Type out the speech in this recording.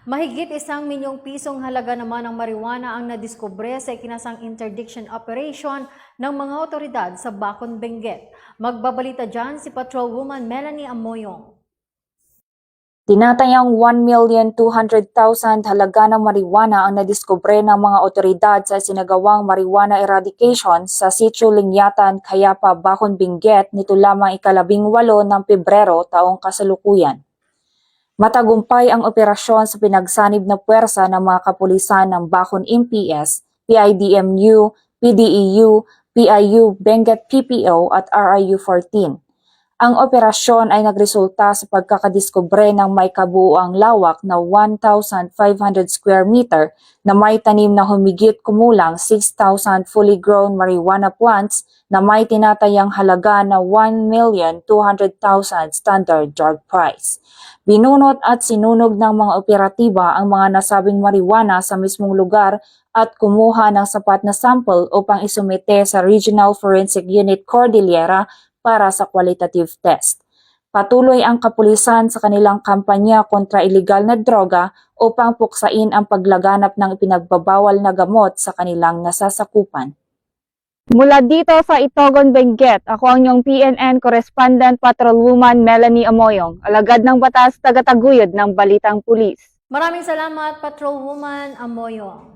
Mahigit 1 milyong pisong halaga naman ng marijuana ang nadiskubre sa ikinasang interdiction operation ng mga otoridad sa Bacon, Benguet. Magbabalita dyan si Patrolwoman Melanie Amoyong. Tinatayang 1,200,000 halaga ng marijuana ang nadiskubre ng mga otoridad sa sinagawang marijuana eradication sa Sitio Linyatan, Cayapa, Bacon, Benguet nito lamang ika-18 ng Pebrero taong kasalukuyan. Matagumpay ang operasyon sa pinagsanib na puwersa ng mga kapulisan ng Bacon MPS, PIDMU, PDEU, PIU, Benguet PPO at RIU 14. Ang operasyon ay nagresulta sa pagkakadiskubre ng may kabuuang lawak na 1,500 square meter na may tanim na humigit kumulang 6,000 fully grown marijuana plants na may tinatayang halaga na 1,200,000 standard drug price. Binunot at sinunog ng mga operatiba ang mga nasabing marijuana sa mismong lugar at kumuha ng sapat na sample upang isumite sa Regional Forensic Unit Cordillera para sa qualitative test. Patuloy ang kapulisan sa kanilang kampanya kontra ilegal na droga upang puksain ang paglaganap ng ipinagbabawal na gamot sa kanilang nasasakupan. Mula dito sa Itogon, Benguet, ako ang iyong PNN Correspondent Patrolwoman Melanie Amoyong, alagad ng batas, tagataguyod ng Balitang Pulis. Maraming salamat, Patrolwoman Amoyong.